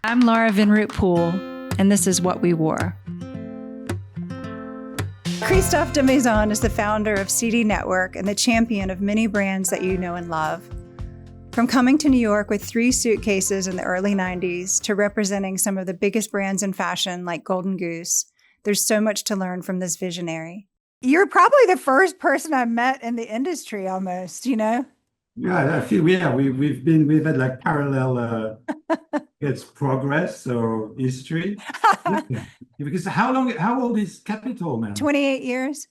I'm Laura Vinroot Poole, and this is What We Wore. Christophe Desmaison is the founder of CD Network and the champion of many brands that you know and love. From coming to New York with 3 suitcases in the early 90s to representing some of the biggest brands in fashion like Golden Goose, there's so much to learn from this visionary. You're probably the first person I've met in the industry almost, you know? Yeah, I feel we've had like parallel it's progress or history. Yeah. Because how old is Capital now? 28 years.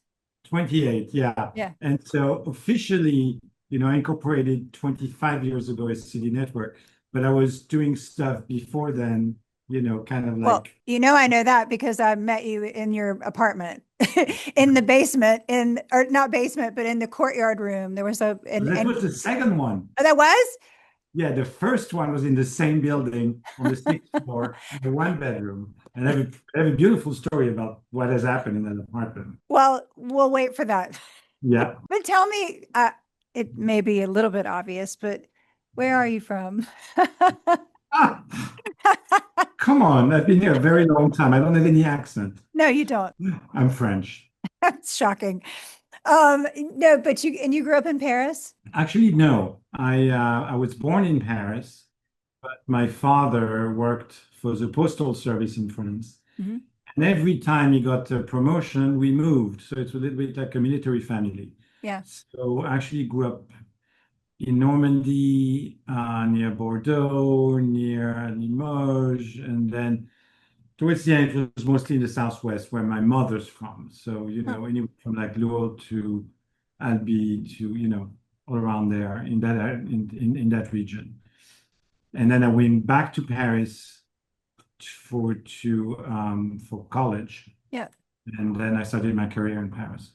28, yeah. Yeah. And so officially, I incorporated 25 years ago as CD Network, but I was doing stuff before then, kind of Well, like I know that because I met you in your apartment in the basement or not basement, but in the courtyard room. There was that was the second one. Oh, that was? Yeah, the first one was in the same building on the 6th floor, the 1 bedroom. And I have a beautiful story about what has happened in that apartment. Well, we'll wait for that. Yeah. But tell me, it may be a little bit obvious, but where are you from? Ah, come on. I've been here a very long time. I don't have any accent. No, you don't. I'm French. That's shocking. No, but you grew up in Paris? Actually, no. I was born in Paris, but my father worked for the postal service in France. Mhm. And every time he got a promotion, we moved. So it's a little bit like a military family. Yeah. So I actually grew up in Normandy, near Bordeaux, near Limoges, and then towards the end, it was mostly in the southwest where my mother's from. So, Huh. anywhere from like Lourdes to Albi to, all around there in that region. And then I went back to Paris for college. Yeah. And then I started my career in Paris.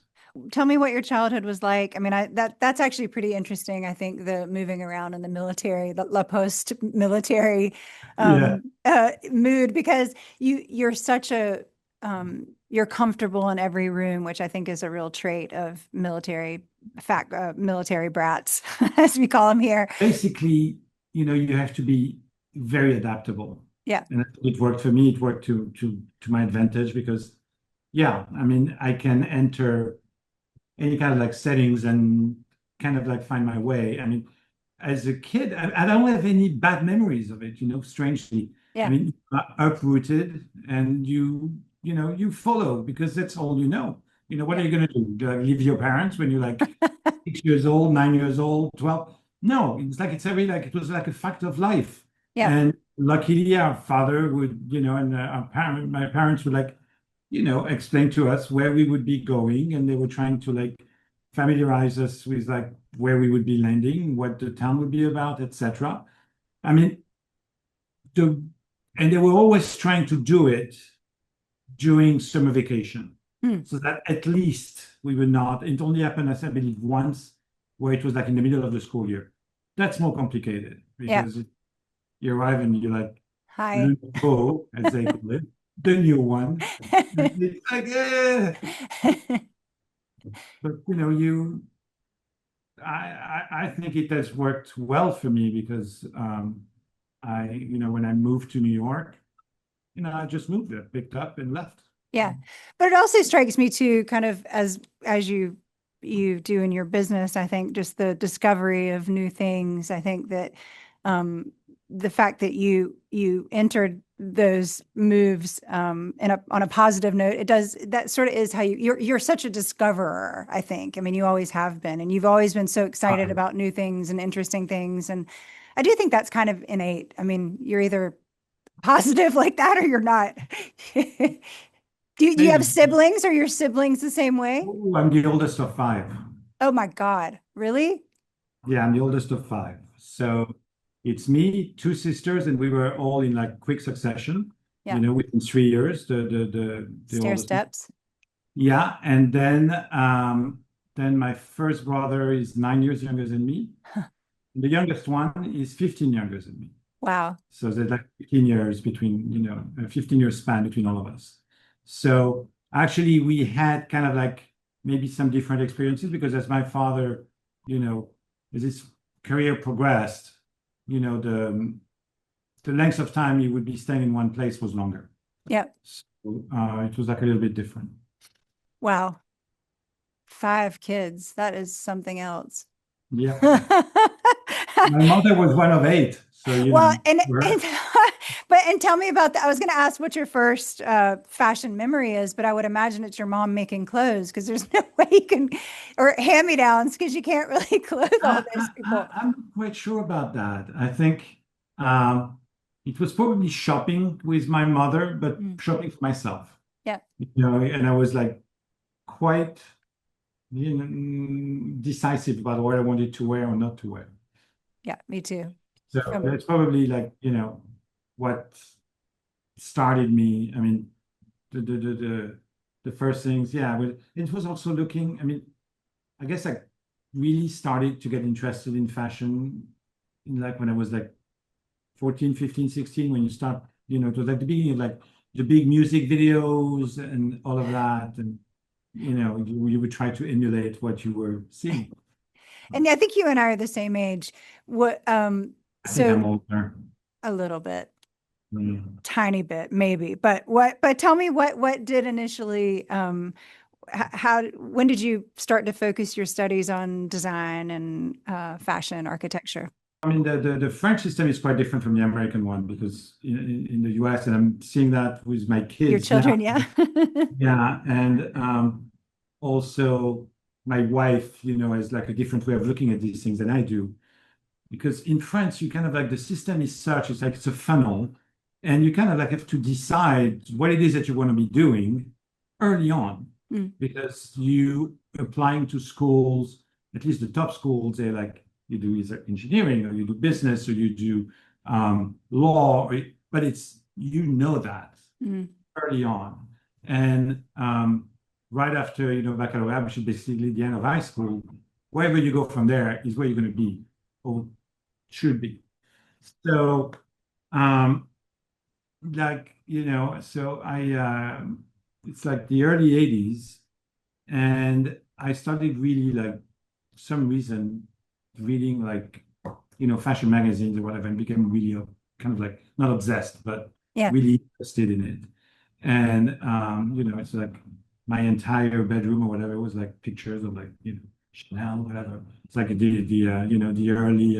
Tell me what your childhood was like. I mean, that's actually pretty interesting. I think the moving around in the military, the La Poste military Yeah. mood, because you're comfortable in every room, which I think is a real trait of military brats, as we call them here. Basically, you have to be very adaptable. Yeah. And it worked for me. It worked to my advantage because, yeah, I mean, I can enter any kind of like settings and kind of like find my way. I mean, as a kid, I don't have any bad memories of it, strangely. I Yeah. mean, you are uprooted and you follow because that's all you know. What are Yeah. you going to do? Do I leave your parents when you're like 6 years old, 9 years old, 12? No, it was like a fact of life. Yeah. And luckily, our father would, and my parents would like, explain to us where we would be going, and they were trying to like familiarize us with like where we would be landing, what the town would be about, etc. I mean, the and they were always trying to do it during summer vacation, Hmm. so that at least we would not. It only happened, I believe, once, where it was like in the middle of the school year. That's more complicated Yeah. because you arrive and you're like, Hi. le nouveau, as they call it, the new one. And it's like, but I think it has worked well for me because when I moved to New York, I just moved there, picked up and left. Yeah. But it also strikes me too, kind of as you do in your business, I think just the discovery of new things. I think that um the fact that you entered those moves on a positive note, that sort of is how you're such a discoverer, I think. I mean, you always have been, and you've always been so excited Uh, about new things and interesting things. And I do think that's kind of innate. I mean, you're either positive like that or you're not. Do you have Maybe. siblings? Are your siblings the same way? Oh, I'm the oldest of 5. Oh my God. Really? Yeah, I'm the oldest of 5. So it's me, 2 sisters, and we were all in like quick succession, Yeah. within 3 years, the Stair oldest. steps. Yeah, and then my first brother is 9 years younger than me. The youngest one is 15 younger than me. Wow. So there's like 15 years between, a 15-year span between all of us. So actually, we had kind of like maybe some different experiences because as my father, as his career progressed, the the length of time you would be staying in one place was longer. Yep. So it was like a little bit different. Wow. 5 kids. That is something else. Yeah. My mother was one of 8. So, Well, and we're- and tell me about that. I was going to ask what your first fashion memory is, but I would imagine it's your mom making clothes because there's no way you can, or hand-me-downs because you can't really clothe all those people. I'm not quite sure about that. I think it was probably shopping with my mother, but shopping for myself. Yeah. And I was like quite decisive about what I wanted to wear or not to wear. Yeah, me too. So that's probably like, what started me. I mean, the first things, yeah, but it was also looking, I mean, I guess I really started to get interested in fashion like when I was like 14, 15, 16, when you start, it was like the beginning of like the big music videos and all of that. And, you would try to emulate what you were seeing. And I think you and I are the same age. What, I think so I'm older. a little bit, Mm. tiny bit, maybe, but tell me what did initially, when did you start to focus your studies on design and fashion architecture? I mean, the French system is quite different from the American one because in the US, and I'm seeing that with my kids. Your children, now. yeah. Yeah. And also my wife, has like a different way of looking at these things than I do. Because in France, you kind of like the system is such, it's like it's a funnel, and you kind of like have to decide what it is that you want to be doing early on. Because you applying to schools, at least the top schools, they're like, you do either engineering or you do business or you do law, but it's that early on. And right after, baccalaureate, which is basically the end of high school, wherever you go from there is where you're going to be or should be. So, so it's like the early 80s, and I started really like some reason reading like fashion magazines or whatever, and became really kind of like not obsessed but really interested in it. And it's like my entire bedroom or whatever was like pictures of like Chanel, whatever. It's like the early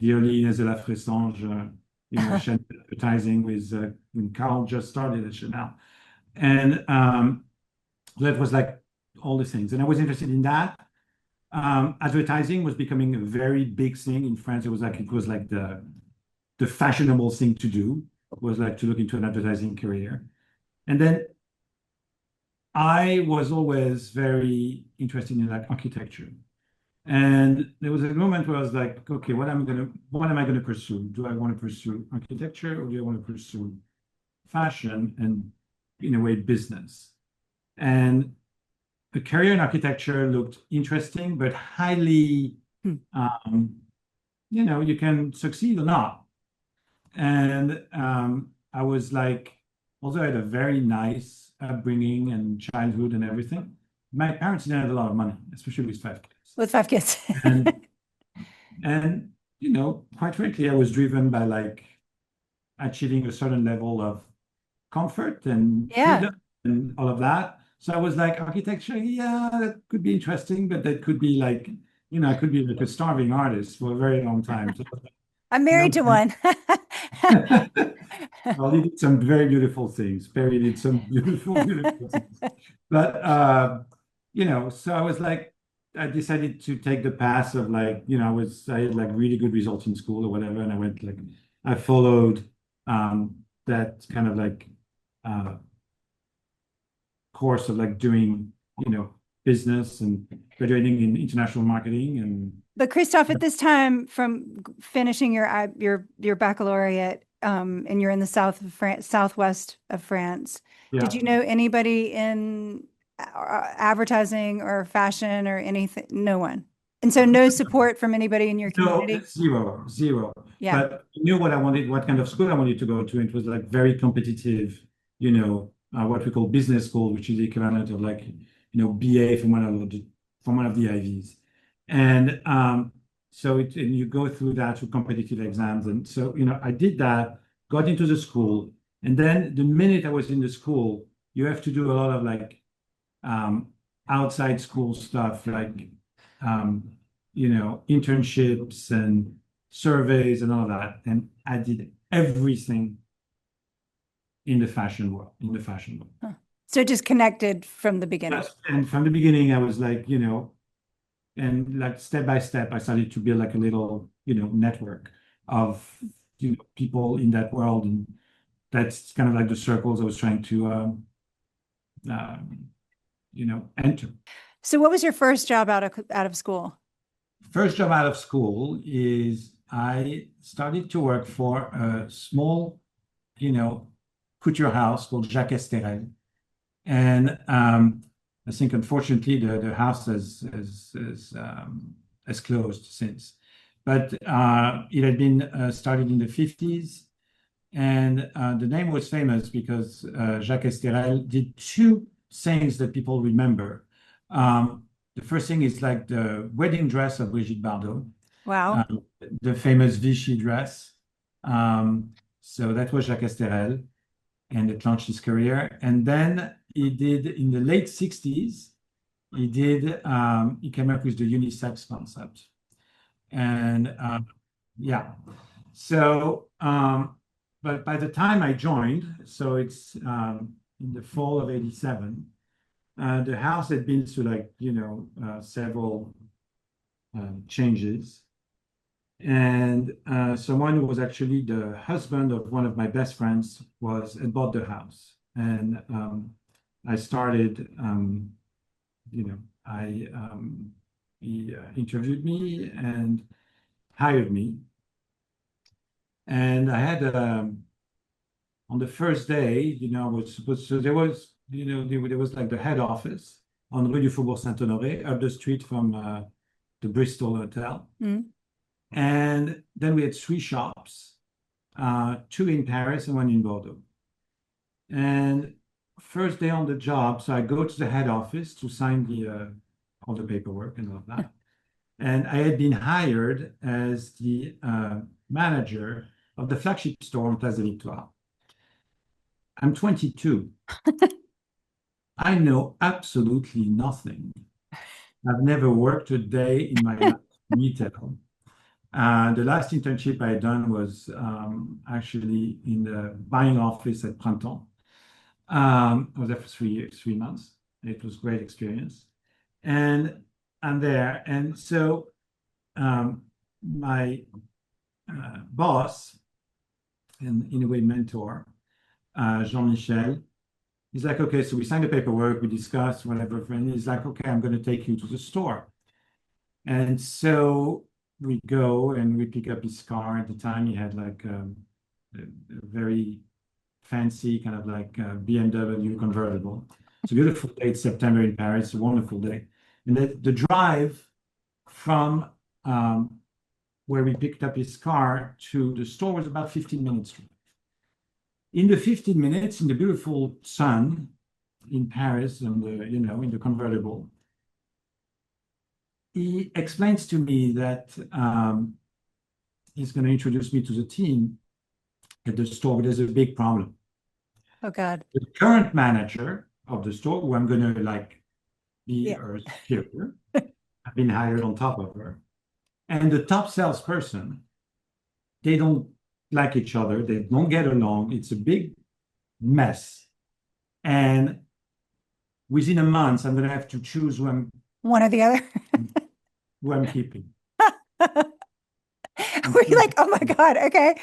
Inès de la Fressange Chanel advertising with when Carl just started at Chanel. And that was like all the things. And I was interested in that. Advertising was becoming a very big thing in France. It was like the fashionable thing to do was like to look into an advertising career. And then I was always very interested in like architecture. And there was a moment where I was like, okay, what am I gonna pursue? Do I want to pursue architecture or do I want to pursue fashion and in a way business? And a career in architecture looked interesting, but highly, you can succeed or not. And I was like, although I had a very nice upbringing and childhood and everything, my parents didn't have a lot of money, especially with 5 kids. With 5 kids. and quite frankly, I was driven by like achieving a certain level of comfort and freedom and all of that. So I was like, architecture, yeah, that could be interesting, but that could be like, I could be like a starving artist for a very long time. So, I'm married to one. well, he did some very beautiful things. Perry did some beautiful things. But so I was like, I decided to take the path of like, I had like really good results in school or whatever, and I went like, I followed that kind of like course of like doing, business and graduating in international marketing. And but Christophe, at this time, from finishing your baccalaureate, and you're in the south of France, southwest of France, did you know anybody in advertising or fashion or anything? No one. And so no support from anybody in your community? No, zero. Yeah. But I knew what I wanted, what kind of school I wanted to go to. It was like very competitive, what we call business school, which is the equivalent of like, BA from one of the Ivies. And So and you go through that through competitive exams. And so, I did that, got into the school. And then the minute I was in the school, you have to do a lot of like um, outside school stuff, like, um, internships and surveys and all that. And I did everything in the fashion world, Huh. So just connected from the beginning. Yes. And from the beginning, I was like, and like step by step, I started to build like a little, network of, people in that world. And that's kind of like the circles I was trying to, um, enter. So what was your first job out of school? First job out of school is I started to work for a small, couture house called Jacques Esterel. And I think unfortunately the house has closed since. But it had been started in the 50s. And the name was famous because Jacques Esterel did two things that people remember. The first thing is like the wedding dress of Brigitte Bardot, Wow. the famous Vichy dress. So that was Jacques Esterel, and it launched his career. And then he did in the late 60s, he came up with the unisex concept. And yeah. So, but by the time I joined, so it's in the fall of 87, the house had been through like, several changes. And someone who was actually the husband of one of my best friends had bought the house. And I started, he interviewed me and hired me. And I had, on the first day, was supposed to, there was, there was like the head office on Rue du Faubourg Saint-Honoré, up the street from the Bristol Hotel. Mm. And then we had three shops, two in Paris and one in Bordeaux. And first day on the job, so I go to the head office to sign all the paperwork and all of that. And I had been hired as the manager of the flagship store on Place de Victoire. I'm 22. I know absolutely nothing. I've never worked a day in my life in retail. The last internship I had done was actually in the buying office at Printemps. I was there for 3 years, 3 months. It was a great experience. And I'm there. And so my boss, and in a way mentor, Jean-Michel, he's like, okay, so we signed the paperwork, we discussed whatever, and he's like, okay, I'm going to take you to the store. And so we go and we pick up his car. At the time, he had like a very fancy kind of like BMW convertible. It's a beautiful day. It's September in Paris, a wonderful day. And the drive from where we picked up his car to the store was about 15 minutes. In the 15 minutes, in the beautiful sun in Paris, and in the convertible, he explains to me that he's going to introduce me to the team at the store, but there's a big problem. Oh God. The current manager of the store, who I'm going to like be her superior, I've been hired on top of her, and the top salesperson, they don't like each other. They don't get along. It's a big mess. And within a month, I'm going to have to choose who I'm One or the other. keeping. Were you like, oh my God, okay.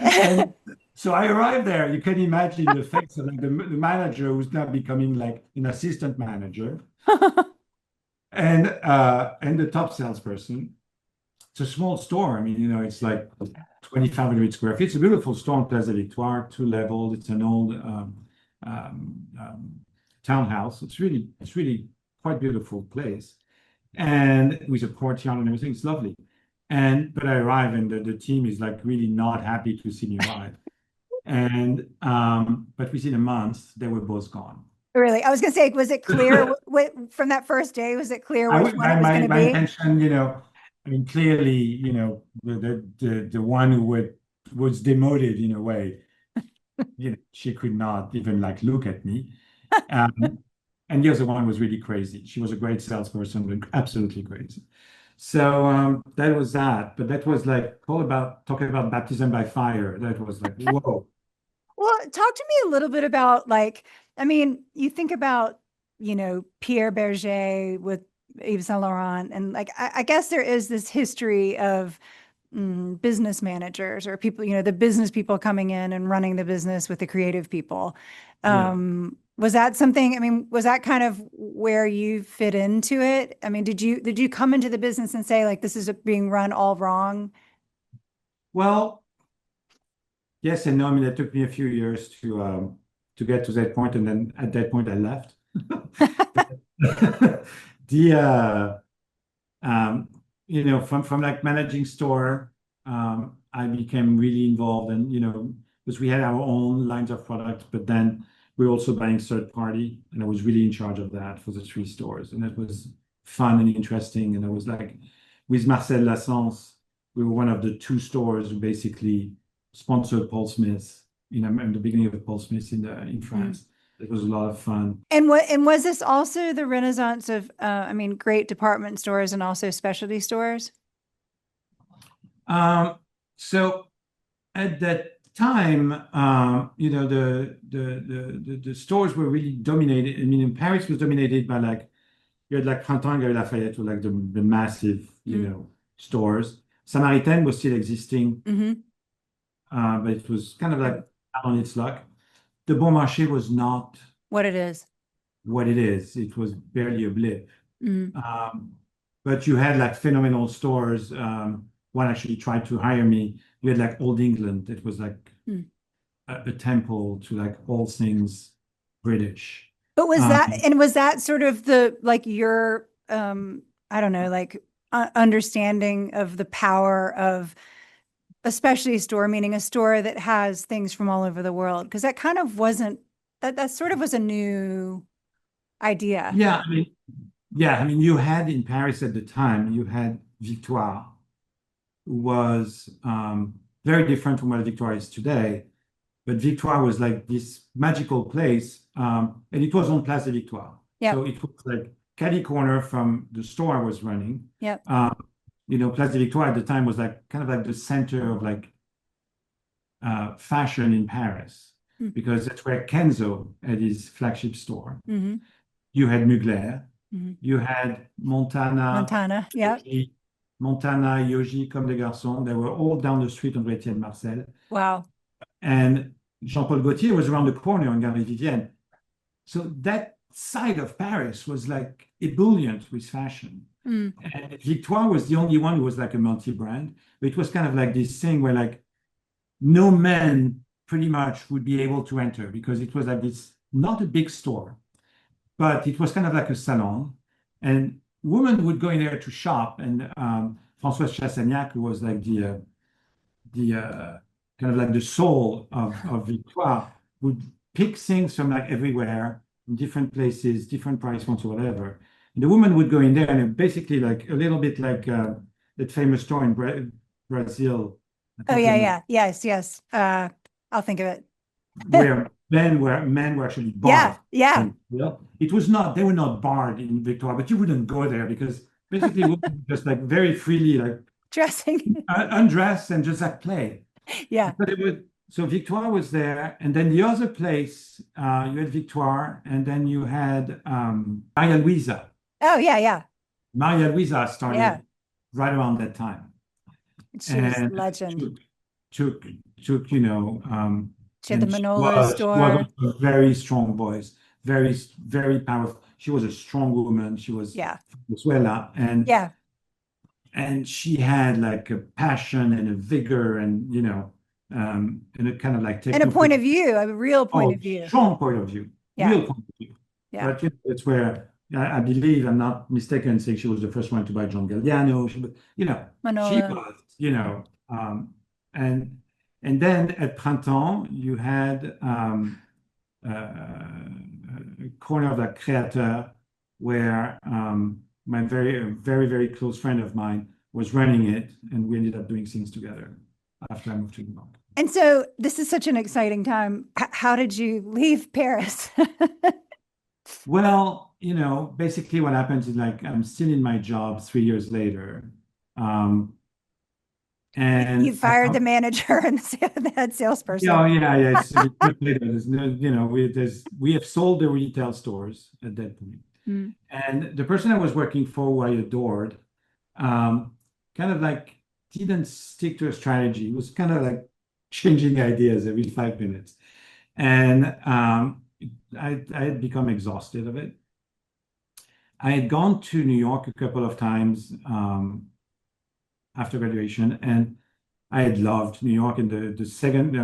And so I arrived there. You can imagine the face of like the manager who's now becoming like an assistant manager, and the top salesperson. It's a small store. I mean, it's like 2,500 square feet. It's a beautiful store on Place de Victoire, 2 levels. It's an old townhouse. It's really quite beautiful place, and with a courtyard and everything. It's lovely. But I arrive and the team is like really not happy to see me arrive. And but within a month they were both gone. Really? I was gonna say, was it clear from that first day? Was it clear which one it was my gonna be? intention, I mean, clearly, the one who was demoted in a way, she could not even like look at me. Um, and the other one was really crazy. She was a great salesperson, but absolutely crazy. So that was that. But that was like all about talking about baptism by fire. That was like, whoa. Well, talk to me a little bit about like, I mean, you think about, Pierre Berger with Yves Saint Laurent, and like, I guess there is this history of business managers or people, the business people coming in and running the business with the creative people. Yeah. Was that something, I mean, was that kind of where you fit into it? I mean, did you come into the business and say like, this is being run all wrong? Well, yes and no. I mean, it took me a few years to get to that point, and then at that point, I left. The um, from like managing store, I became really involved, and because we had our own lines of products, but then we were also buying third party, and I was really in charge of that for the three stores, and it was fun and interesting. And I was like, with Marcel Lassens, we were one of the two stores who basically sponsored Paul Smith, in the beginning of Paul Smith in France. It was a lot of fun. And was this also the renaissance of I mean, great department stores and also specialty stores? Um, so at that time, the stores were really dominated. I mean, in Paris was dominated by like you had like Printemps and Lafayette were like the massive, stores. Samaritaine was still existing, Mm-hmm. but it was kind of like on its luck. The Bon Marché was not What it is. what it is. It was barely a blip. Mm. Um, but you had like phenomenal stores. One actually tried to hire me. You had like Old England. It was like Mm. a temple to like all things British. But Um, was that sort of the like your I don't know, like understanding of the power of especially a store, meaning a store that has things from all over the world? Because that kind of wasn't that sort of was a new idea. yeah, I mean, you had in Paris at the time, you had Victoire, who was very different from what Victoire is today. But Victoire was like this magical place, and it was on Place de Victoire. Yep. So it was like catty corner from the store I was running. Yep. Place de Victoire at the time was like kind of like the center of like fashion in Paris Mm. because that's where Kenzo had his flagship store. Mm-hmm. You had Mugler, Mm-hmm. you had Montana, Montana. Yep. Montana, Yogi, Comme des Garçons. They were all down the street on Etienne Marcel. Wow. And Jean-Paul Gaultier was around the corner on Galerie Vivienne. So that side of Paris was like ebullient with fashion. Mm. And Victoire was the only one who was like a multi-brand. But it was kind of like this thing where like no man pretty much would be able to enter because it was like this, not a big store, but it was kind of like a salon. And women would go in there to shop. And Françoise Chassagnac, who was like the kind of like the soul of Victoire, would pick things from like everywhere, in different places, different price points or whatever. And the woman would go in there and basically like a little bit like that famous store in Brazil. I Oh think yeah, yeah. Yes, yes. I'll think of it. where men were actually barred. Yeah, yeah. Well, it was not, they were not barred in Victoire, but you wouldn't go there because basically women just like very freely like Dressing. undress and just like play. Yeah. But so Victoire was there, and then the other place you had Victoire, and then you had Maria Luisa. Oh yeah, yeah. Maria Luisa Yeah. started right around that time, She was and legend. took She had the and Manolo she was store. a very strong voice, very very powerful. She was a strong woman. She was Yeah. Venezuela, Yeah. and she had like a passion and a vigor and a kind of like And a point technical, of view, a real point of view. strong point of view, Yeah. real point of view. Yeah. But it's where I believe I'm not mistaken in saying she was the first one to buy John Galliano. She Manolo. was, and then at Printemps you had a corner of la Créateur where my very very very close friend of mine was running it, and we ended up doing things together after I moved to New York. And so this is such an exciting time. How did you leave Paris? Well, basically what happens is like I'm still in my job 3 years later. Um, You and fired the manager and the head salesperson. yeah. It's later. There's no, we have sold the retail stores at that point. Mm. And the person I was working for, who I adored, kind of like didn't stick to a strategy. It was kind of like changing ideas every 5 minutes. And I had become exhausted of it. I had gone to New York a couple of times after graduation, and I had loved New York. And the second, I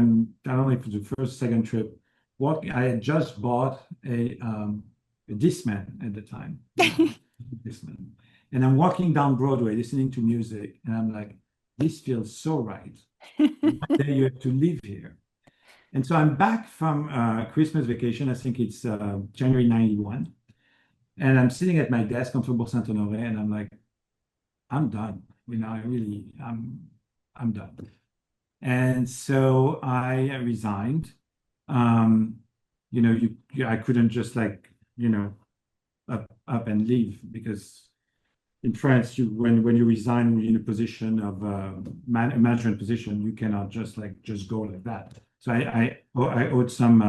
don't know if it was the first, second trip, I had just bought a Discman at the time. Discman. And I'm walking down Broadway listening to music, and I'm like, this feels so right. One day you have to live here. And so I'm back from Christmas vacation. I think it's January 91. And I'm sitting at my desk on Faubourg Saint-Honoré, and I'm like, I'm done. I'm done. And so I resigned. I couldn't just up and leave, because in France, when you resign in a position of a management position, you cannot just go like that. So I owed some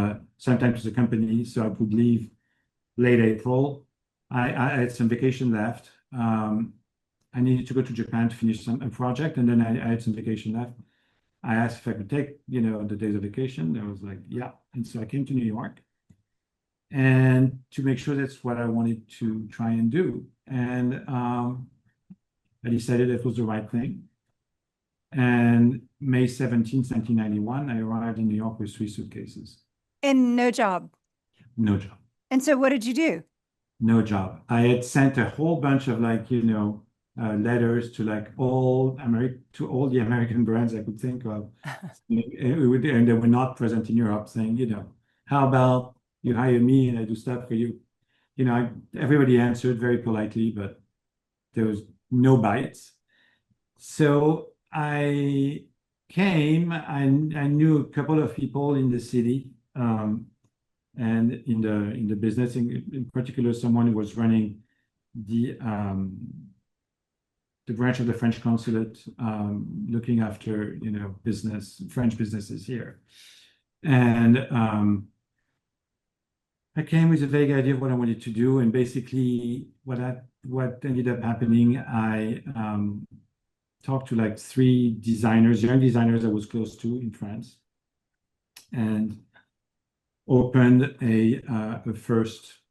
time to the company, so I could leave late April. I had some vacation left. I needed to go to Japan to finish a project, and then I had some vacation left. I asked if I could take, the days of vacation. I was like, yeah. And so I came to New York, and to make sure that's what I wanted to try and do. And I decided it was the right thing. And May 17th, 1991, I arrived in New York with 3 suitcases. And no job. No job. And so what did you do? No job. I had sent a whole bunch of letters to all the American brands I could think of, and they were not present in Europe, saying, how about you hire me and I do stuff for you? Everybody answered very politely, but there was no bites. So I came. I knew a couple of people in the city, and in the business, in particular, someone who was running the branch of the French consulate, looking after French businesses here. And I came with a vague idea of what I wanted to do, and basically what ended up happening, I talked to 3 young designers I was close to in France, and opened a first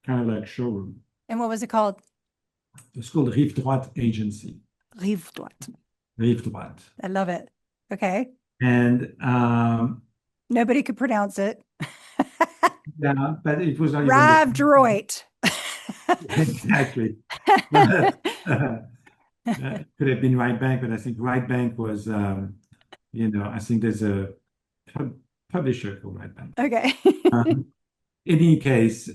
kind of showroom. And what was it called? It's called Rive Droite Agency. Rive Droite. Rive Droite. I love it. Okay. And nobody could pronounce it. Yeah, but it was not Rive Droite. Exactly. Could have been Right Bank, but I think Right Bank was, I think there's a publisher called Right Bank. Okay. In any case,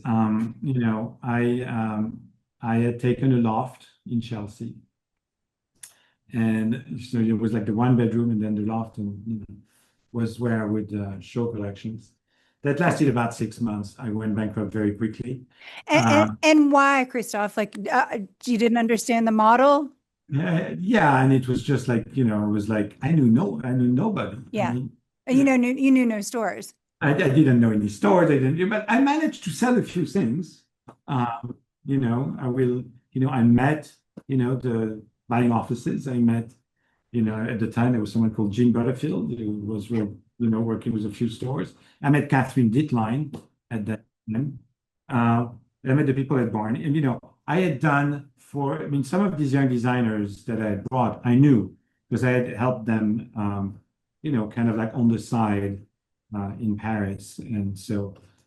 I had taken a loft in Chelsea, and so it was like the 1 bedroom, and then the loft, and was where I would show collections. That lasted about 6 months. I went bankrupt very quickly. And why, Christophe? You didn't understand the model? Yeah, and it was just it was like I knew nobody. Yeah, you knew no stores. I didn't know any stores. But I managed to sell a few things. I met the buying offices. I met at the time there was someone called Jean Butterfield who was working with a few stores. I met Catherine Dittline at that time. I met the people at Barney, and I had done some of these young designers that I had brought, I knew because I had helped them, kind of on the side in Paris. And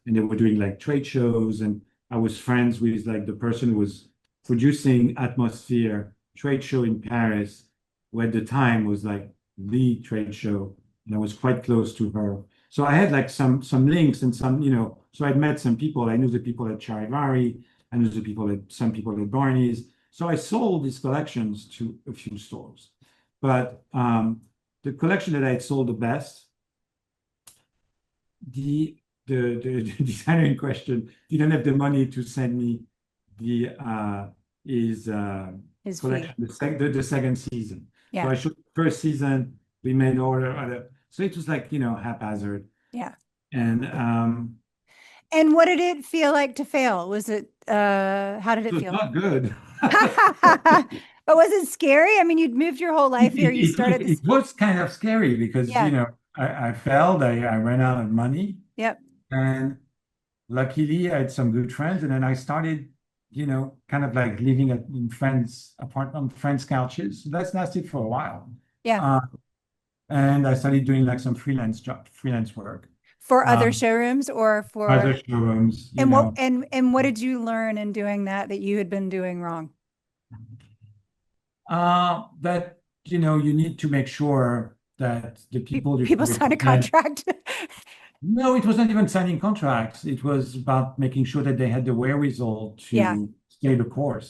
they were doing trade shows, and I was friends with the person who was producing Atmosphere trade show in Paris, who at the time was the trade show, and I was quite close to her. So I had some links and some, so I'd met some people. I knew the people at Charivari, I knew some people at Barney's. So I sold these collections to a few stores, but the collection that I had sold the best, the the designer in question didn't have the money to send me the his His collection, fee. the second season. So Yeah. I showed the first season, we made order, so it was like, haphazard. Yeah. And And what did it feel like to fail? Was it, how did it it was feel? not good. But was it scary? I mean, you'd moved your whole life here. You started this. It was kind of scary because, Yeah. I failed, I ran out of money, Yep. and luckily I had some good friends, and then I started, kind of like living in friends' apartment, friends' couches. That's lasted for a while. Yeah. Uh, and I started doing like some freelance work, For other um, showrooms or other for, showrooms, and what did you learn in doing that you had been doing wrong? that, you need to make sure that the people you People sign a represent. contract. No, it was not even signing contracts. It was about making sure that they had the wherewithal Yeah. to stay the course.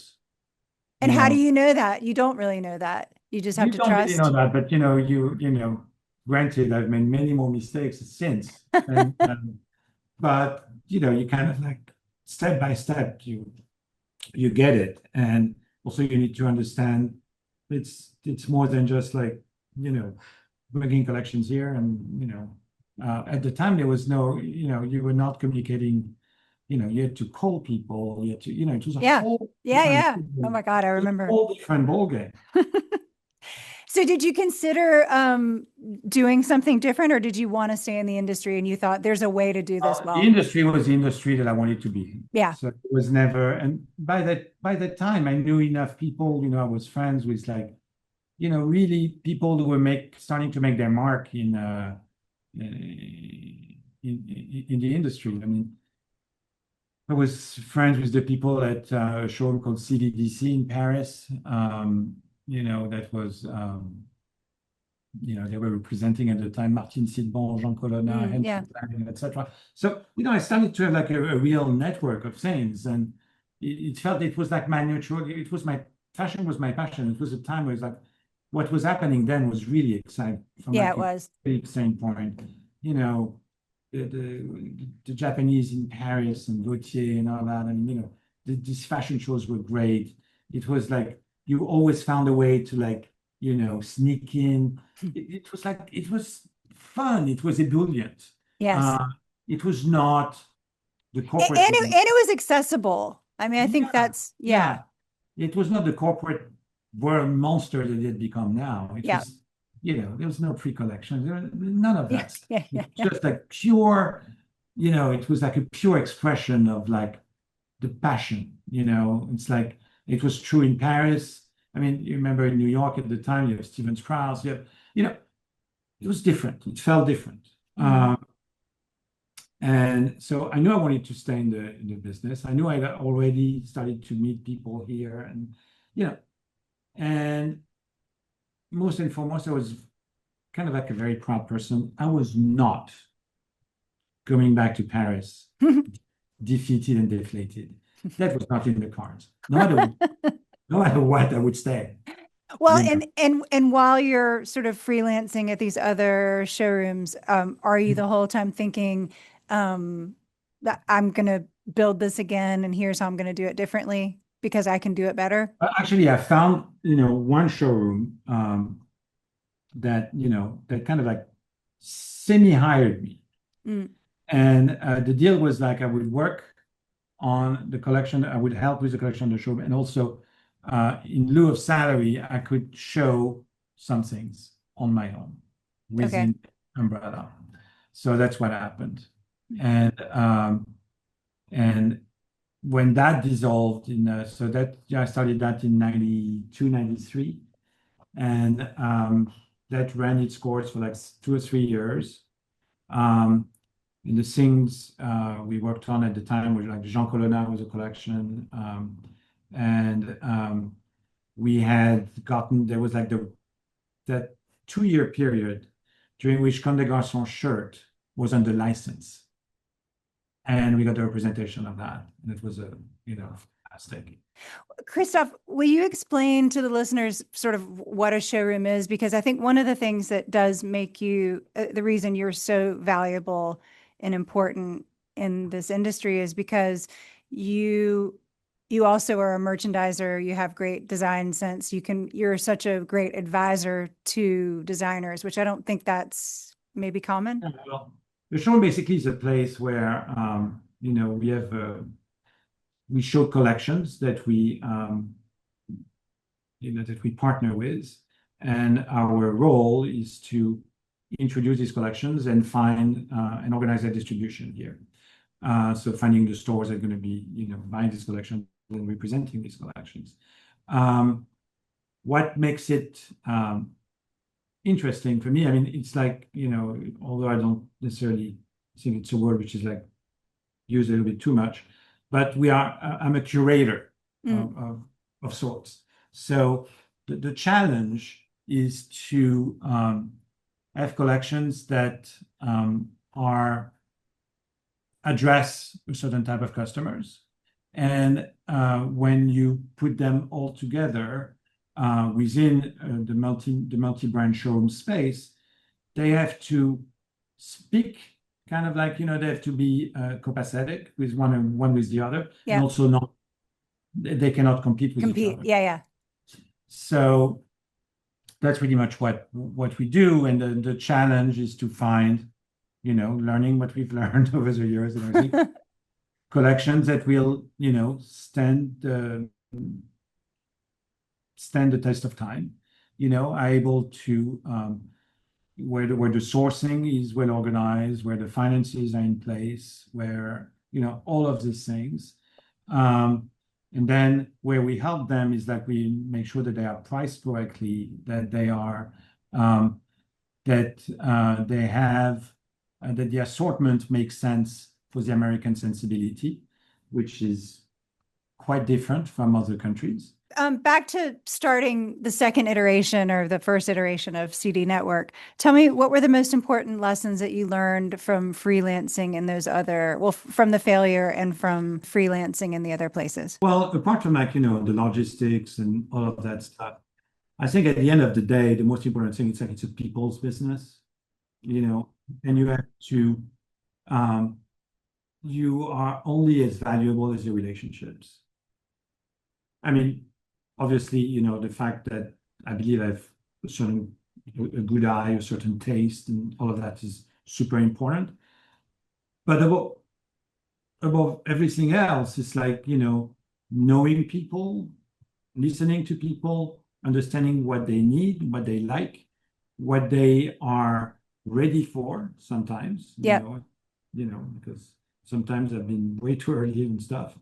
And You how do know, you know that? You don't really know that. You just have you to don't really know trust. that, but granted, I've made many more mistakes since, and but you kind of like step by step, you get it, and also you need to understand it's more than just like bringing collections here, and at the time there was no, you were not communicating. You had to call people. You had to, it was a Yeah. whole Yeah. different, Yeah. Oh my God. I remember. whole different ballgame. So did you consider doing something different, or did you want to stay in the industry and you thought there's a way to do this The well? industry was the industry that I wanted to be in. Yeah. So it was never, and by that time, I knew enough people. I was friends with like, really people who were starting to make their mark in the industry. I mean, I was friends with the people at a showroom called CDDC in Paris. That was, they were representing at the time Martine Sidbon, Jean Colonna, Yeah. etc. So, I started to have like a real network of things, and it felt it was like my natural. It was fashion was my passion. It was a time where it's like what was happening then was really exciting from Yeah, like it was. a standpoint. The Japanese in Paris and Gautier and all that. I mean, these fashion shows were great. It was like you always found a way to like, sneak in. It was like, it was fun. It was ebullient. Yes. It was not the And corporate it, world. and it was accessible. I mean, I think Yeah, that's, yeah. yeah. It was not the corporate world monster that it had become now. It Yeah. was, there was no pre-collection. None of Yeah. that stuff. Yeah. Yeah. It's Yeah. just like pure, it was like a pure expression of like the passion, It's like it was true in Paris. I mean, you remember in New York at the time, you have Stephen Strauss, it was different. It felt different. Mhm. And so I knew I wanted to stay in the business. I knew I had already started to meet people here, and and most and foremost, I was kind of like a very proud person. I was not coming back to Paris defeated and deflated. That was not in the cards. No matter what, I would stay. Well, You know. and while you're sort of freelancing at these other showrooms, are you the whole time thinking that I'm gonna build this again and here's how I'm gonna do it differently because I can do it better? Actually, I found one showroom that kind of like semi-hired me, Mm, and the deal was like I would work on the collection, I would help with the collection of the showroom, and also in lieu of salary, I could show some things on my own okay. within umbrella. So that's what happened, and when that dissolved so that I started that in 92, 93. And that ran its course for like 2 or 3 years. And the things we worked on at the time were like Jean Colonna was a collection. And we had there was like that 2 year period during which Comme des Garçons shirt was under license. And we got the representation of that. And it was fantastic. Christophe, will you explain to the listeners sort of what a showroom is? Because I think one of the things that does make you, the reason you're so valuable and important in this industry is because you you also are a merchandiser, you have great design sense, you're such a great advisor to designers, which I don't think that's maybe common. Yeah, well, the showroom basically is a place where we show collections that we partner with, and our role is to introduce these collections and find and organize their distribution here. So finding the stores that are going to be buying these collections and representing these collections. What makes it interesting for me, I mean, it's like, although I don't necessarily think it's a word which is like used a little bit too much, but I'm a curator of sorts. So the challenge is to have collections that address a certain type of customers. And when you put them all together within the multi-brand showroom space, they have to speak kind of like, they have to be copacetic with one with the other, Yeah. and also they cannot compete with each other. Yeah. So that's pretty much what we do. And the challenge is to find, learning what we've learned over the years and everything, collections that will, stand the test of time, are able to where the sourcing is well organized, where the finances are in place, where all of these things. And then where we help them is that we make sure that they are priced correctly, that they are that the assortment makes sense for the American sensibility, which is quite different from other countries. Back to starting the second iteration or the first iteration of CD Network. Tell me, what were the most important lessons that you learned from freelancing in those from the failure and from freelancing in the other places? Well, apart from like, the logistics and all of that stuff, I think at the end of the day, the most important thing is like it's a people's business, and you have to, you are only as valuable as your relationships. I mean, obviously, the fact that I believe I have a good eye, a certain taste, and all of that is super important. But above everything else, it's like, knowing people, listening to people, understanding what they need, what they like, what they are ready for sometimes, because sometimes I've been way too early and stuff.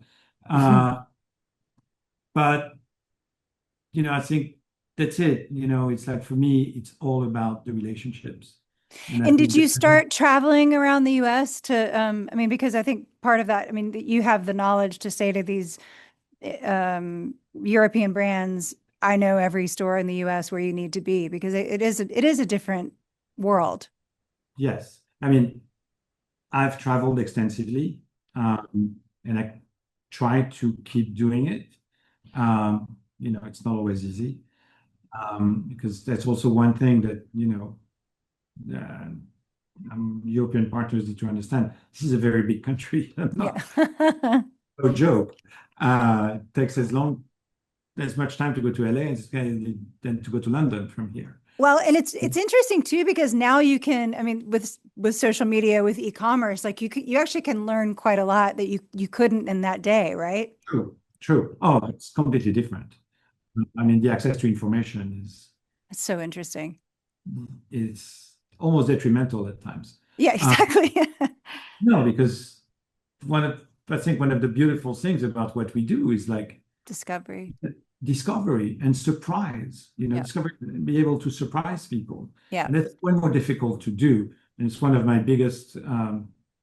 But I think that's it. It's like for me, it's all about the relationships. And did you start traveling around the US to, I mean, because I think part of that, I mean, you have the knowledge to say to these European brands, I know every store in the US where you need to be, because it is a different world. Yes. I mean, I've traveled extensively, and I try to keep doing it. It's not always easy, because that's also one thing that, European partners need to understand. This is a very big country. Yeah. No joke. It takes as much time to go to LA than to go to London from here. Well, and it's interesting too, because now you can, I mean, with social media, with e-commerce, like you actually can learn quite a lot that you couldn't in that day, right? True. Oh, it's completely different. I mean, the access to information It's so interesting. is almost detrimental at times. Yeah, exactly. No, because I think one of the beautiful things about what we do is like discovery and surprise, discovery, be able to surprise people. Yeah. And that's way more difficult to do. And it's one of my biggest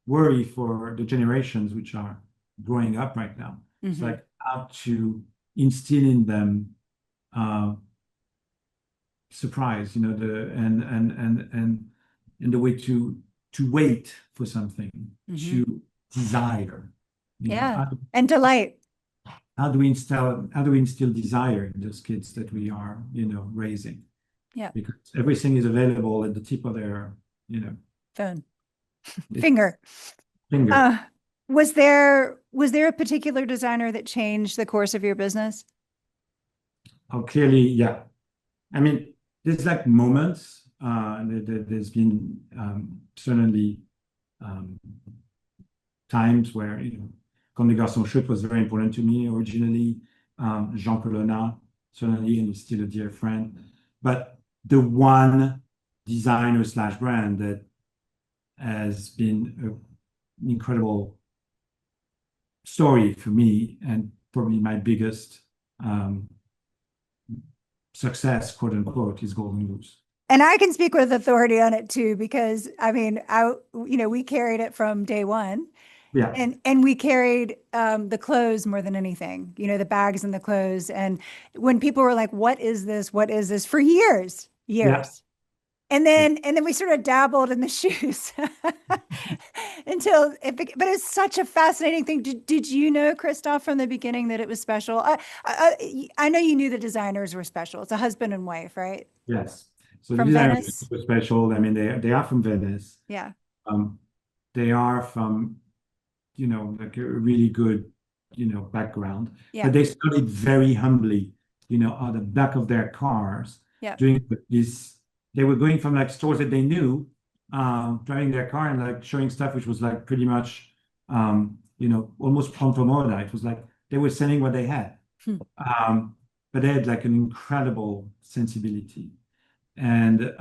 worry for the generations which are growing up right now. Mm-hmm. It's like how to instill in them surprise, and the way to wait for something, to desire. Yeah. And delight. how do we instill desire in those kids that we are, raising? Yeah. Because everything is available at the tip of their, Phone. Finger. finger. Was there a particular designer that changed the course of your business? Oh, clearly, yeah. I mean, there's like moments. There's been certainly times where, Comme des Garçons Chouettes was very important to me originally. Jean Colonna, certainly, and he's still a dear friend. But the one designer slash brand that has been an incredible story for me and probably my biggest success, quote unquote, is Golden Goose. And I can speak with authority on it too, because I mean, we carried it from day one. Yeah. And we carried the clothes more than anything, the bags and the clothes. And when people were like, what is this? What is this? For years. Yeah. And then we sort of dabbled in the shoes but it's such a fascinating thing. Did you know, Christophe, from the beginning that it was special? I know you knew the designers were special. It's a husband and wife, right? Yes. So the From designers are Venice? super special. I mean, they are from Venice. Yeah. They are from, like a really good, background. Yeah. But they started very humbly, on the back of their cars, Yeah. doing this. They were going from like stores that they knew, driving their car and like showing stuff which was like pretty much, almost pronto moda. It was like they were selling what they had. But they had like an incredible sensibility and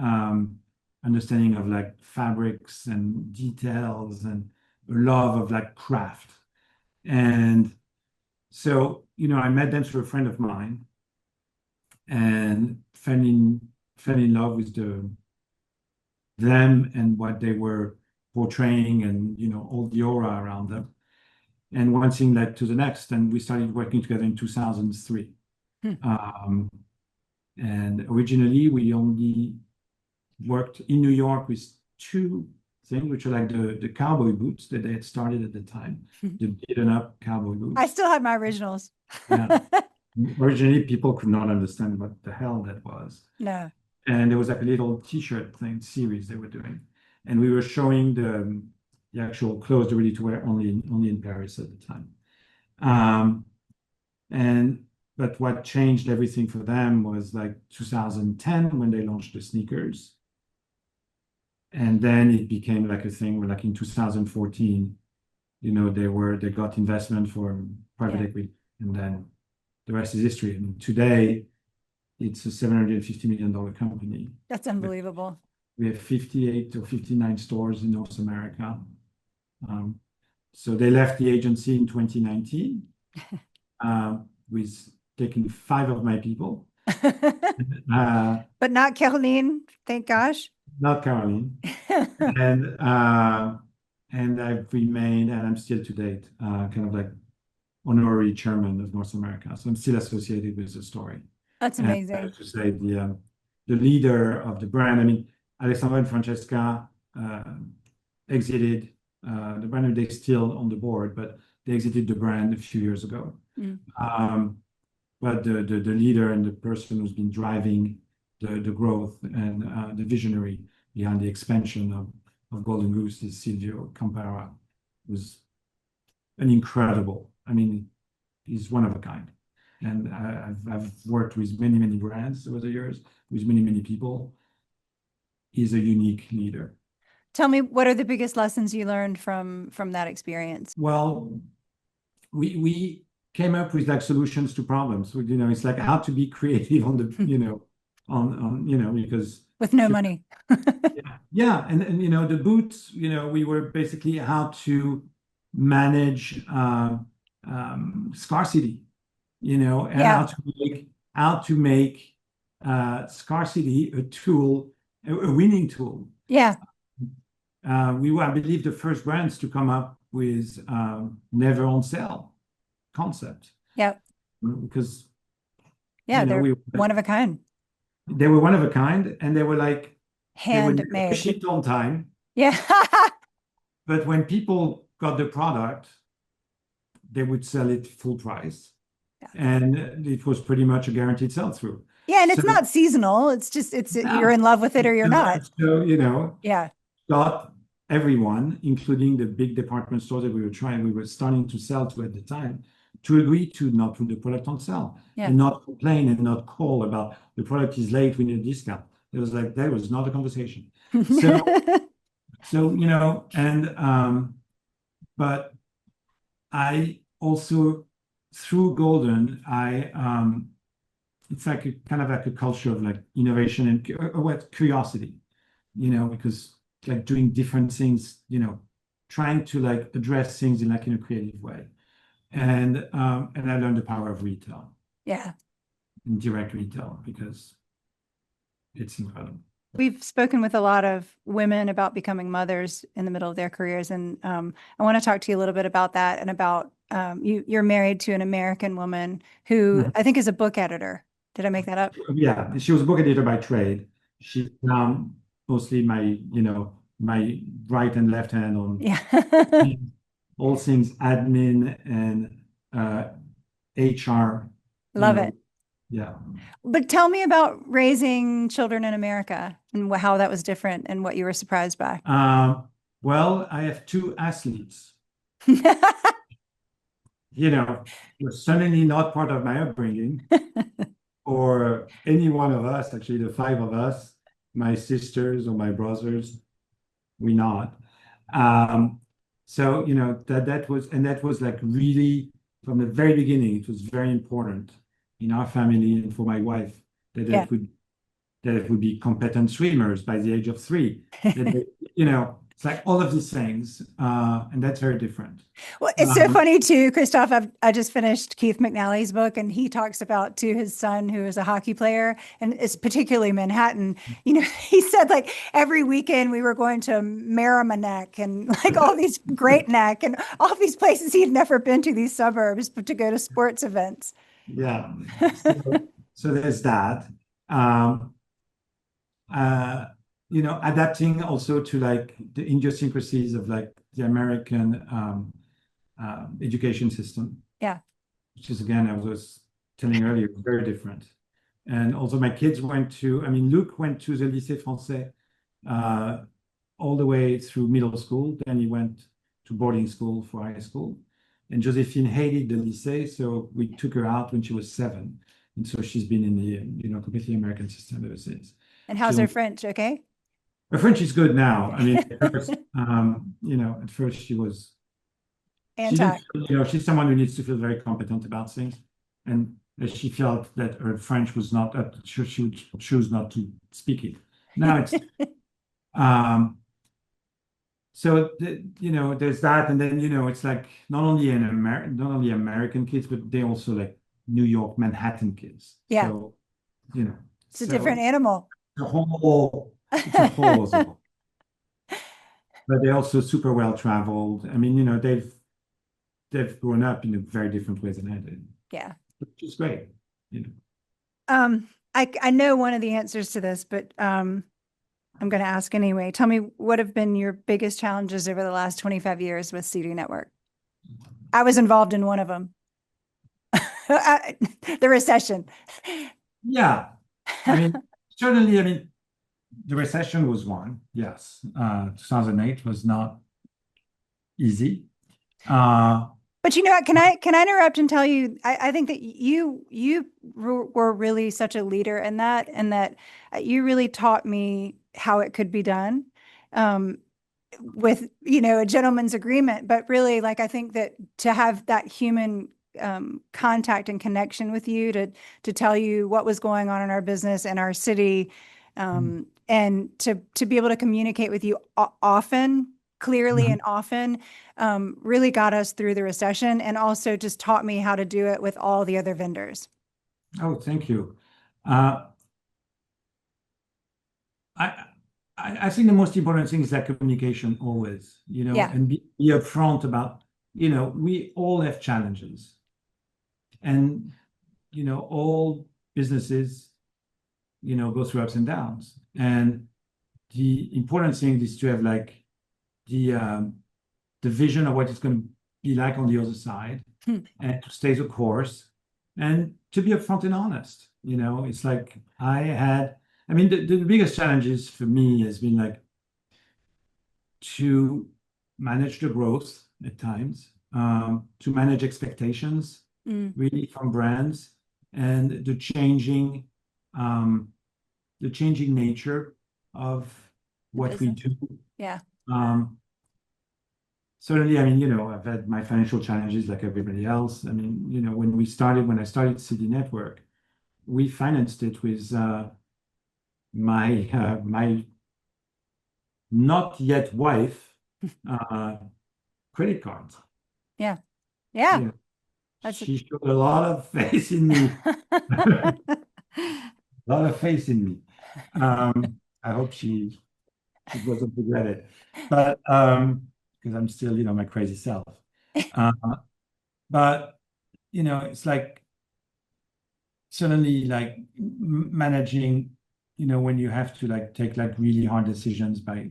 understanding of like fabrics and details and a love of like craft. And so, I met them through a friend of mine and fell in love with them and what they were portraying and, all the aura around them. And one thing led to the next, and we started working together in 2003. And originally, we only worked in New York with two things, which are like the cowboy boots that they had started at the time, the beaten up cowboy boots. I still had my originals. Yeah. Originally, people could not understand what the hell that was. No. And there was like a little T-shirt thing series they were doing, and we were showing the actual clothes, the ready to wear, only in Paris at the time. But what changed everything for them was like 2010 when they launched the sneakers, and then it became like a thing where like in 2014, they got investment from private equity, and then the rest is history. I mean, today it's a $750 million company. That's unbelievable. We have 58 or 59 stores in North America. So they left the agency in 2019 with taking 5 of my people. But not Caroline, thank gosh. Not Caroline. And I've remained, and I'm still to date, kind of like honorary chairman of North America. So I'm still associated with the story. That's amazing. And I have to say the leader of the brand, I mean, Alessandra and Francesca exited the brand. They're still on the board, but they exited the brand a few years ago. But the leader and the person who's been driving the growth and the visionary behind the expansion of Golden Goose is Silvio Campara, who's an incredible, I mean, he's one of a kind. And I've worked with many, many brands over the years, with many, many people. He's a unique leader. Tell me, what are the biggest lessons you learned from that experience? Well, we came up with like solutions to problems. It's like how to be creative on the, because with no money. Yeah. And the boots, we were basically how to manage scarcity, and how to make scarcity a tool, a winning tool. Yeah. We were, I believe, the first brands to come up with never on sale concept. Yeah. Because they're one of a kind. They were one of a kind, and they were like handmade, shipped on time. Yeah. But when people got the product, they would sell it full price. and it was pretty much a guaranteed sell-through. Yeah, and So it's not seasonal. It's just you're in love with it or you're not. so, Yeah. got everyone, including the big department stores that we were starting to sell to at the time, to agree to not put the product on sale Yeah. and not complain and not call about the product is late, we need a discount. It was like, that was not a conversation. So, but I also, through Golden, it's like kind of like a culture of like innovation and what curiosity, because like doing different things, trying to like address things in a creative way. And I learned the power of retail. Yeah. And direct retail, because it's incredible. We've spoken with a lot of women about becoming mothers in the middle of their careers. And I want to talk to you a little bit about that and about you're married to an American woman who I think is a book editor. Did I make that up? Yeah, she was a book editor by trade. She's mostly my right and left hand on all things admin and HR. Love it. Yeah. But tell me about raising children in America and how that was different and what you were surprised by. Well, I have two athletes. Were suddenly not part of my upbringing, or any one of us, actually, the five of us, my sisters or my brothers, we not. So, that was like really from the very beginning, it was very important in our family and for my wife that it would be competent swimmers by the age of 3. It's like all of these things, and that's very different. Well, it's so funny too, Christophe. I just finished Keith McNally's book, and he talks about to his son, who is a hockey player, and it's particularly Manhattan. He said like every weekend we were going to Merrimack and like all these Great Neck and all these places he'd never been to, these suburbs, but to go to sports events. Yeah. So there's that. Adapting also to like the idiosyncrasies of like the American education system. Yeah. Which is, again, I was telling earlier, very different. And also my kids Luc went to the Lycée Français all the way through middle school. Then he went to boarding school for high school. And Josephine hated the lycée, so we took her out when she was 7. And so she's been in the completely American system ever since. And how's her French? Okay. Her French is good now. At first she was anti. She's someone who needs to feel very competent about things, and she felt that her French was not up. She would choose not to speak it. Now it's so there's that, and then it's like not only American kids, but they also like New York, Manhattan kids. Yeah. So it's a different animal. It's a whole but they're also super well traveled. They've grown up in a very different ways than I did. Yeah. Which is great. I know one of the answers to this, but I'm going to ask anyway. Tell me, what have been your biggest challenges over the last 25 years with CD Network? I was involved in one of them. The recession. Yeah. Certainly, the recession was one. Yes. 2008 was not easy. But can I interrupt and tell you, I think that you were really such a leader in that, and that you really taught me how it could be done with, a gentleman's agreement. But really, like, I think that to have that human contact and connection with you to tell you what was going on in our business and our city, and to be able to communicate with you often, clearly and often, really got us through the recession, and also just taught me how to do it with all the other vendors. Oh, thank you. I think the most important thing is that communication always, and be upfront about, we all have challenges, and, all businesses, go through ups and downs. And the important thing is to have like the vision of what it's going to be like on the other side, and to stay the course, and to be upfront and honest. It's like I mean, the biggest challenges for me has been like to manage the growth at times, to manage expectations really from brands, and the changing nature of what we do. Yeah. Certainly, I mean, I've had my financial challenges like everybody else. I mean, when I started CD Network, we financed it with my not yet wife credit cards. Yeah. Yeah. You know, she showed a lot of faith in me. A lot of faith in me. I hope she doesn't regret it. But because I'm still, my crazy self. Uh, but it's like suddenly like managing, when you have to like take like really hard decisions by,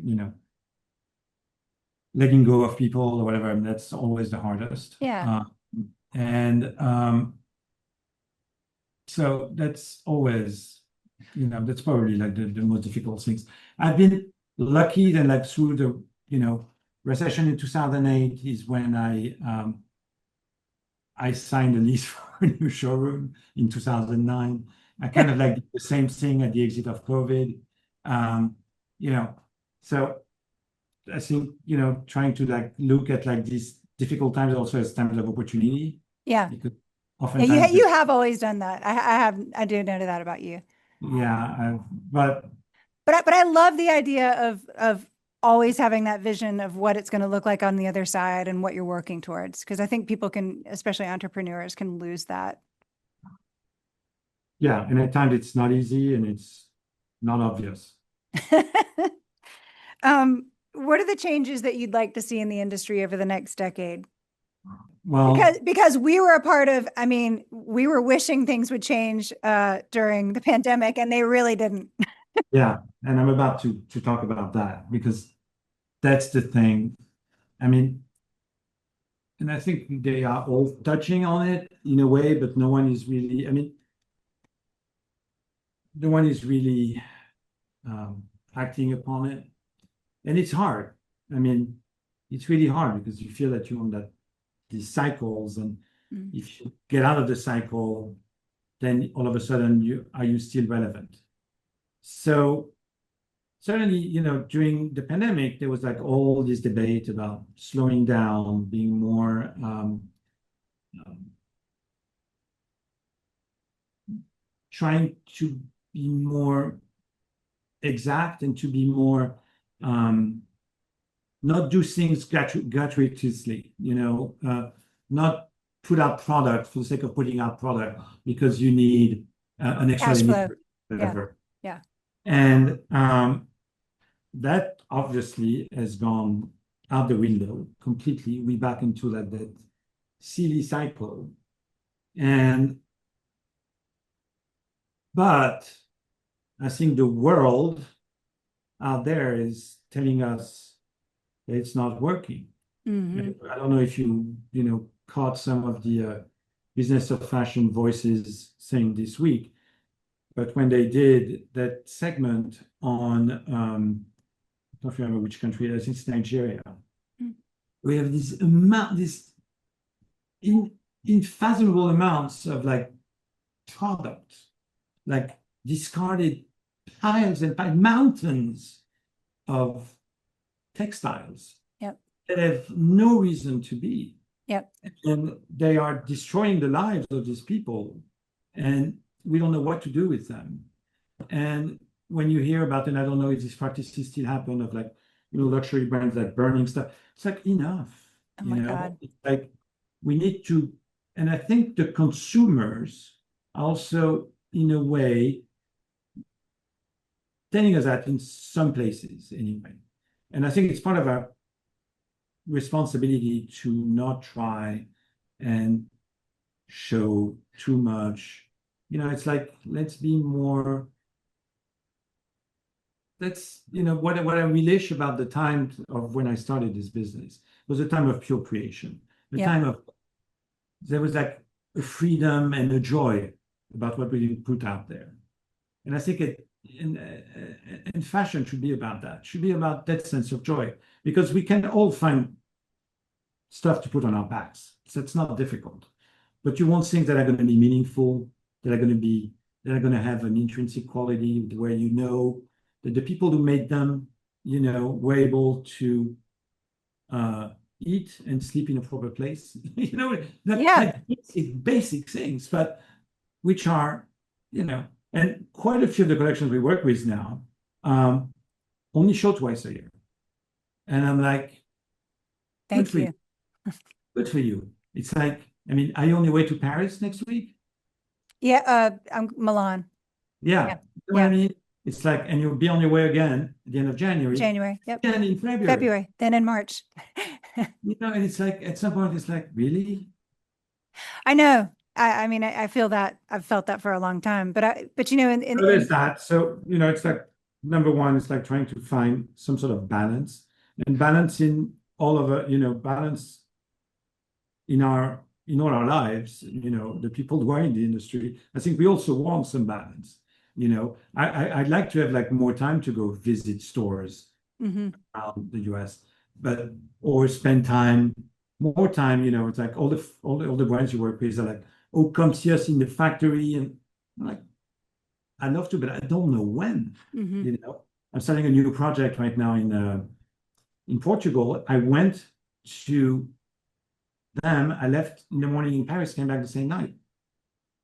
letting go of people or whatever. I mean, that's always the hardest. Yeah. And so that's always, that's probably like the most difficult things. I've been lucky that like through the, recession in 2008 is when I signed a lease for a new showroom in 2009. I kind of like did the same thing at the exit of COVID. So I think, trying to like look at like these difficult times also as times of opportunity. Yeah. Because Yeah, oftentimes you have always done that. I do know that about you. yeah, but I love the idea of always having that vision of what it's going to look like on the other side and what you're working towards. Because I think people can, especially entrepreneurs, can lose that. yeah, and at times it's not easy and it's not obvious. What are the changes that you'd like to see in the industry over the next decade? Well, Because we were a part of, I mean, we were wishing things would change during the pandemic, and they really didn't. yeah, and I'm about to talk about that because that's the thing. I mean, and I think they are all touching on it in a way, but no one is really, I mean, no one is really acting upon it. And it's hard. I mean, it's really hard because you feel that you're on these cycles, and if you get out of the cycle, then all of a sudden are you still relevant? So certainly, during the pandemic, there was like all this debate about slowing down, being more trying to be more exact and to be more not do things gratuitously, not put out product for the sake of putting out product because you need an extra Cash flow. limit, whatever. Yeah. And that obviously has gone out the window completely. We're back into that silly cycle. But I think the world out there is telling us that it's not working. I don't know if you caught some of the business of fashion voices saying this week, but when they did that segment on I don't remember which country, I think it's Nigeria. We have this unfathomable amounts of like products, like discarded piles and mountains of textiles that have no reason to be. And they are destroying the lives of these people, and we don't know what to do with them. And when you hear about, and I don't know if these practices still happen, of like, luxury brands like burning stuff, it's like enough. Oh my God. It's like we need to, and I think the consumers also, in a way, telling us that in some places anyway. And I think it's part of our responsibility to not try and show too much. It's like, let's be more. That's what I relish about the time of when I started this business was a time of pure creation, the time of there was like a freedom and a joy about what we put out there. And I think in fashion should be about that. Should be about that sense of joy because we can all find stuff to put on our backs. So it's not difficult. But you want things that are going to be meaningful, that are going to have an intrinsic quality where you know that the people who made them, were able to eat and sleep in a proper place. Yeah. Basic things, but which are, and quite a few of the collections we work with now only show twice a year. And I'm like, Thank you. Good for you. It's like, I mean, are you on your way to Paris next week? Yeah, I'm Milan. Yeah. Yeah. You know what I mean? It's like, and you'll be on your way again at the end of January. January. Yep. And in February. February, then in March. And it's like, at some point, it's like, really? I know. I mean, I feel that I've felt that for a long time, but So there's that. So, it's like, number one, it's like trying to find some sort of balance and balance in all of it, balance in all our lives, the people who are in the industry. I think we also want some balance. I'd like to have like more time to go visit stores around the US, or spend more time, it's like all the brands you work with are like, oh, come see us in the factory. And I'm like, I'd love to, but I don't know when. I'm starting a new project right now in Portugal. I went to them. I left in the morning in Paris, came back the same night.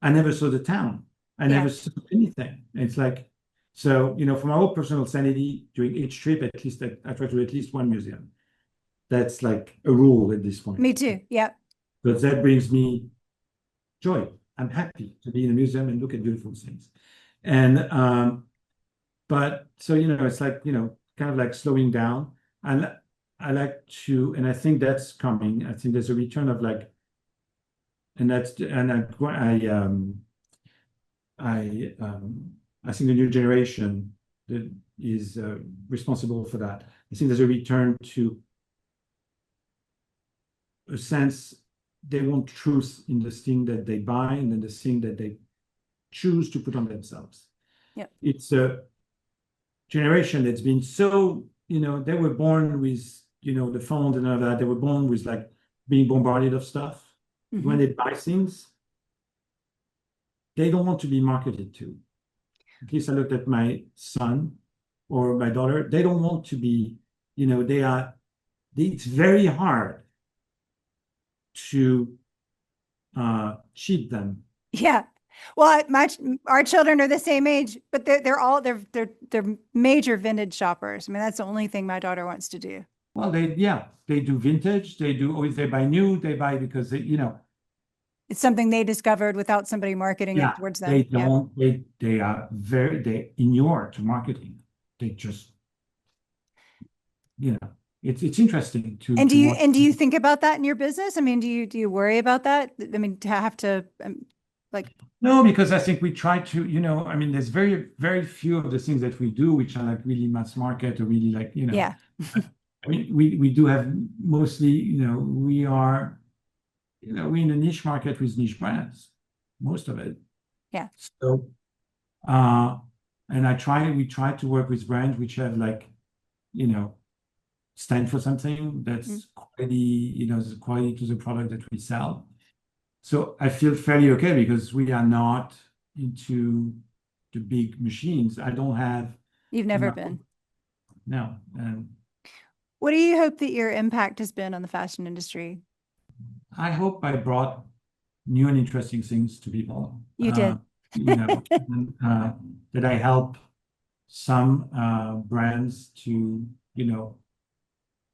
I never saw the town. I never saw anything. It's like, so, for my own personal sanity, during each trip, at least I try to at least one museum. That's like a rule at this point. Me too. Yeah. But that brings me joy. I'm happy to be in a museum and look at beautiful things. And but so it's like kind of like slowing down. And I like to, and I think that's coming. I think there's a return of like, and I think the new generation that is responsible for that. I think there's a return to a sense they want truth in the thing that they buy and then the thing that they choose to put on themselves. Yeah. It's a generation that's been so, they were born with, the phone and all that. They were born with like being bombarded of stuff. When they buy things, they don't want to be marketed to. At least I looked at my son or my daughter. They don't want to be, it's very hard to cheat them. Yeah. Well, our children are the same age, but they're major vintage shoppers. I mean, that's the only thing my daughter wants to do. Well, they do vintage. They do, or if they buy new, they buy because it's something they discovered without somebody marketing it towards them. They don't, they are they inure to marketing. They just, it's interesting to. And do you think about that in your business? I mean, do you worry about that? I mean, to have to like. No, because I think we try to, I mean, there's very, very few of the things that we do, which are like really mass market or really like, Yeah. I mean, we do have mostly, we are, we're in a niche market with niche brands, most of it. Yeah. So, and we try to work with brands which have like, stand for something that's quality, there's quality to the product that we sell. So I feel fairly okay because we are not into the big machines. I don't have. You've never been. No. What do you hope that your impact has been on the fashion industry? I hope I brought new and interesting things to people. You did. That I help some brands to,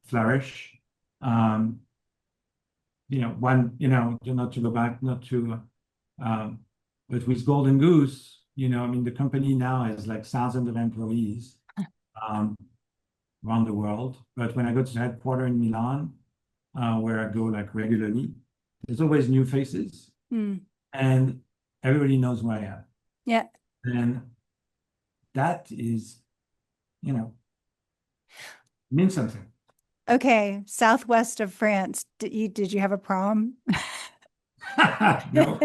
flourish. Not to go back, but with Golden Goose, I mean, the company now has like thousands of employees around the world. But when I go to the headquarters in Milan, where I go like regularly, there's always new faces and everybody knows who I am. Yeah. And that is, means something. Okay, southwest of France. Did you have a prom? No.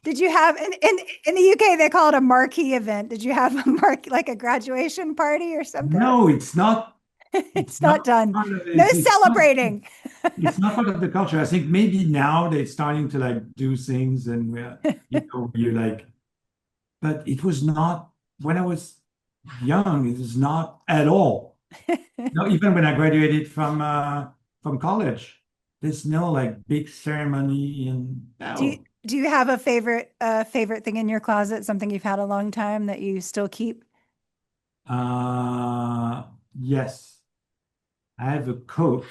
Did you have in the UK they call it a marquee event? Did you have a like a graduation party or something? No, it's not. It's It's not not done. part of No it's not. celebrating. It's not part of the culture. I think maybe now they're starting to like do things and you like, but it was not when I was young, it was not at all. No, even when I graduated from college, there's no like big ceremony and Do you no. do you have a favorite thing in your closet, something you've had a long time that you still keep? Uh yes. I have a coat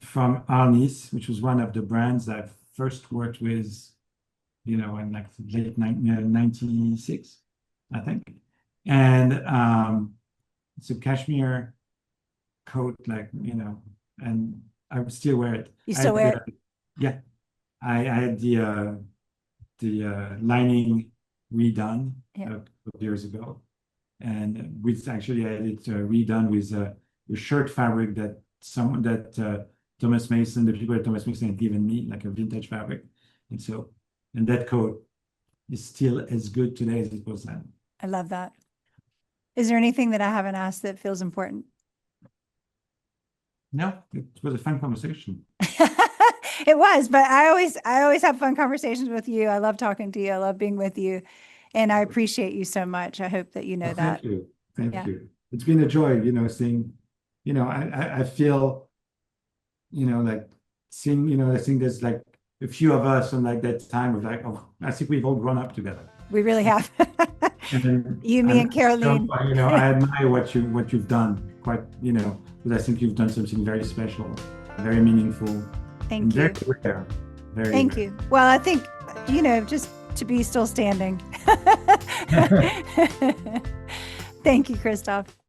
from Arnis, which was one of the brands I first worked with, in like late 96, I think. And it's a cashmere coat, like, and I would still wear it. You I still had wear it? yeah, I had the lining redone Yeah. a couple of years ago, and with actually I had it redone with a shirt fabric that Thomas Mason, the people at Thomas Mason had given me, like a vintage fabric, and that coat is still as good today as it was then. I love that. Is there anything that I haven't asked that feels important? No, it was a fun conversation. It was, but I always have fun conversations with you. I love talking to you. I love being with you. And I appreciate you so much. I hope that you know Well, that. thank you. Thank Yeah. you. It's been a joy, seeing, I feel, like seeing, I think there's like a few of us on like that time of like, oh, I think we've all grown up together. We really have. And then You, me, and Caroline. I admire what you've done quite, because I think you've done something very special, very meaningful, Thank and you. very rare. Very Thank rare. you. Well, I think, just to be still standing. Thank you, Christophe.